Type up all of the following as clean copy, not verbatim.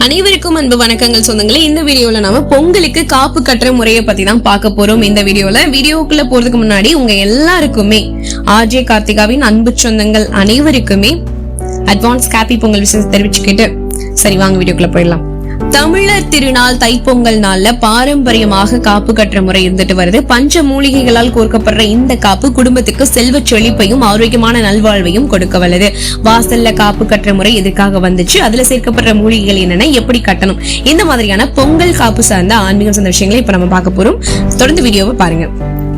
அனைவருக்கும் அன்பு வணக்கங்கள் சொந்தங்களே. இந்த வீடியோல நாம பொங்கலுக்கு காப்பு கட்டுற முறையை பத்தி தான் பார்க்க போறோம். இந்த வீடியோக்குள்ள போறதுக்கு முன்னாடி உங்க எல்லாருக்குமே ஆர்ஜே கார்த்திகாவின் அன்பு சொந்தங்கள் அனைவருக்குமே அட்வான்ஸ் ஹாப்பி பொங்கல் விஷயம் தெரிவிச்சுக்கிட்டு சரி வாங்க வீடியோக்குள்ள போயிடலாம். தமிழர் திருநாள் தைப்பொங்கல் நாள்ல பாரம்பரியமாக காப்பு கட்டுற முறை இருந்துட்டு வருது. பஞ்ச மூலிகைகளால் கோர்க்கப்படுற இந்த காப்பு குடும்பத்துக்கு செல்வ செழிப்பையும் ஆரோக்கியமான நல்வாழ்வையும் கொடுக்க வல்லது. வாசல்ல காப்பு கட்டுற முறை எதுக்காக வந்துச்சு, அதுல சேர்க்கப்படுற மூலிகைகள் என்னென்ன, எப்படி கட்டணும், இந்த மாதிரியான பொங்கல் காப்பு சார்ந்த ஆன்மீகம் சார்ந்த விஷயங்களை இப்ப நம்ம பார்க்க போறோம். தொடர்ந்து வீடியோவை பாருங்க.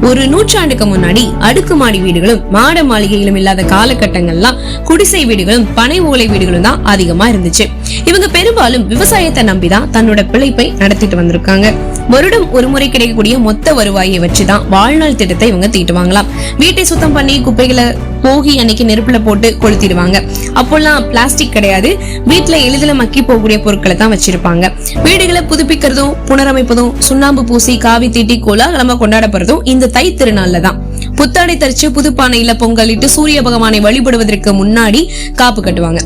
ஒரு நூற்றாண்டுக்கு முன்னாடி அடுக்குமாடி வீடுகளும் மாட மாளிகைகளும் இல்லாத காலகட்டங்கள்லாம் குடிசை வீடுகளும் பனை ஓலை வீடுகளும் தான் அதிகமா இருந்துச்சு. இவங்க பெரும்பாலும் விவசாயத்தை நம்பிதான் தன்னோட பிழைப்பை நடத்திட்டு வந்திருக்காங்க. வருடம் ஒரு முறை கிடைக்கக்கூடிய மொத்த வருவாயை வச்சுதான் வாழ்நாள் திட்டத்தை இவங்க தீட்டுவாங்களாம். வீட்டை சுத்தம் பண்ணி குப்பைகளை போகி அன்னைக்கு நெருப்புல போட்டு கொளுத்திடுவாங்க. அப்போல்லாம் பிளாஸ்டிக் கிடையாது. வீட்டுல எளிதில மக்கி போகக்கூடிய பொருட்களை தான் வச்சிருப்பாங்க. வீடுகளை புதுப்பிக்கிறதும் புனரமைப்பதும் சுண்ணாம்பு பூசி காவி தீட்டி கோலாகலமா கொண்டாடப்படுறதும் இந்த தை திருநாள்ல தான். புத்தாடை தரிச்சு புதுப்பானையில பொங்கலிட்டு சூரிய பகவானை வழிபடுவதற்கு முன்னாடி காப்பு கட்டுவாங்க.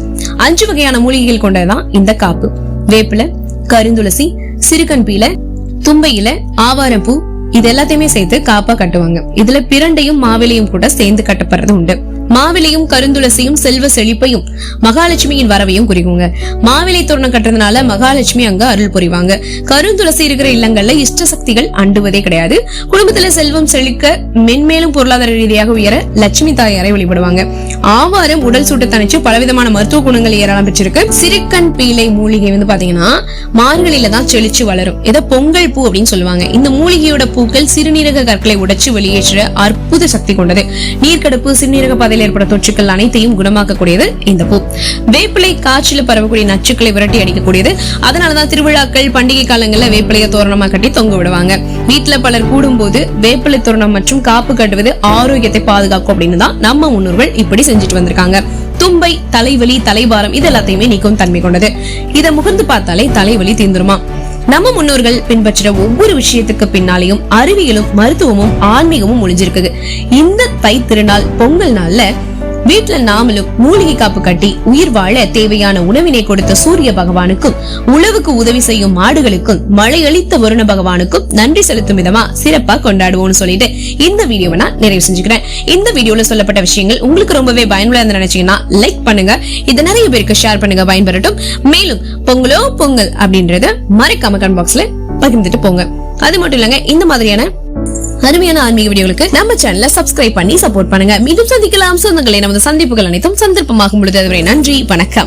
5 வகையான மூலிகைகள் கொண்டதுதான் இந்த காப்பு. வேப்பில, கருந்துளசி, சிறுகன் பீல, தும்பையில, ஆவாரம்பூ இது எல்லாத்தையுமே சேர்த்து காப்பா கட்டுவாங்க. இதுல பிரண்டையும் மாவிலையும் கூட சேர்ந்து கட்டப்படுறது உண்டு. மாவிலையும் கருந்துளசியும் செல்வ செழிப்பையும் மகாலட்சுமியின் வரவையும் குறிக்குங்க. மாவிலை தோரணம் கட்டுறதுனால மகாலட்சுமி அங்க அருள் புரிவாங்க. கருந்துளசி இருக்கிற இல்லங்கள்ல இஷ்ட சக்திகள் அண்டுவதே கிடையாது. குடும்பத்துல செல்வம் செழிக்க மென்மேலும் பொருளாதார ரீதியாக உயர லட்சுமி தாயாரை வழிபடுவாங்க. ஆவாரம் உடல் சூட்டை தணிச்சு பலவிதமான மருத்துவ குணங்கள் ஏராளம் பெற்றிருக்கு. சிறுகன் பீலை மூலிகை பாத்தீங்கன்னா மார்கழியில தான் செழிச்சு வளரும். இத பொங்கல் பூ அப்படின்னு சொல்லுவாங்க. இந்த மூலிகையோட பூக்கள் சிறுநீரக கற்களை உடைச்சு வெளியேற்ற அற்புத சக்தி கொண்டது. நீர்க்கடுப்பு, சிறுநீரக பாதையில் ஏற்பட்ட தொற்றுக்கள் அனைத்தையும் குணமாக்கக்கூடியது இந்த பூ. வேப்பிலை காய்ச்சல பரவக்கூடிய நச்சுக்களை விரட்டி அடிக்கக்கூடியது. அதனாலதான் திருவிழாக்கள் பண்டிகை காலங்கள்ல வேப்பிலைய தோரணமா கட்டி தொங்க விடுவாங்க. வீட்டுல பலர் கூடும் போது வேப்பிலை தோரணம் மற்றும் காப்பு கட்டுவது ஆரோக்கியத்தை பாதுகாக்கும் அப்படின்னு தான் நம்ம முன்னோர்கள் இப்படி செஞ்சுட்டு வந்திருக்காங்க. தும்பை தலைவலி, தலைபாரம் இது எல்லாத்தையுமே நீக்கும் தன்மை கொண்டது. இதை முகர்ந்து பார்த்தாலே தலைவலி தீர்ந்துருமா. நம்ம முன்னோர்கள் பின்பற்ற ஒவ்வொரு விஷயத்துக்கு பின்னாலேயும் அறிவியலும் மருத்துவமும் ஆன்மீகமும் ஒளிஞ்சிருக்கு. இந்த தை திருநாள் பொங்கல் நாள்ல வீட்டுல நாமளும் மூலிகை காப்பு கட்டி உயிர் வாழ தேவையான உணவினை கொடுத்த சூரிய பகவானுக்கும் உழவுக்கு உதவி செய்யும் மாடுகளுக்கும் மழையளித்த வருண பகவானுக்கும் நன்றி செலுத்தும் விதமா சிறப்பா கொண்டாடுவோம்னு சொல்லிட்டு இந்த வீடியோவை நான் நிறைவு செஞ்சுக்கிறேன். இந்த வீடியோல சொல்லப்பட்ட விஷயங்கள் உங்களுக்கு ரொம்பவே பயனுள்ள நினைச்சீங்கன்னா லைக் பண்ணுங்க. இதை நிறைய பேருக்கு ஷேர் பண்ணுங்க, பயன்பெறட்டும். மேலும் பொங்கலோ பொங்கல் அப்படின்றத மறக்காம கமெண்ட் பாக்ஸ்ல பகிர்ந்துட்டு போங்க. அது மட்டும் இல்லங்க, இந்த மாதிரியான அருமையான ஆன்மீக வீடியோகளுக்கு நம்ம சேனலை சப்ஸ்கிரைப் பண்ணி சப்போர்ட் பண்ணுங்க. மீண்டும் சந்திக்கலாம் சொந்தங்களே. நமது சந்திப்புகள் அனைத்தும் சந்தர்ப்பமாகும் பொழுது அதுவரை நன்றி, வணக்கம்.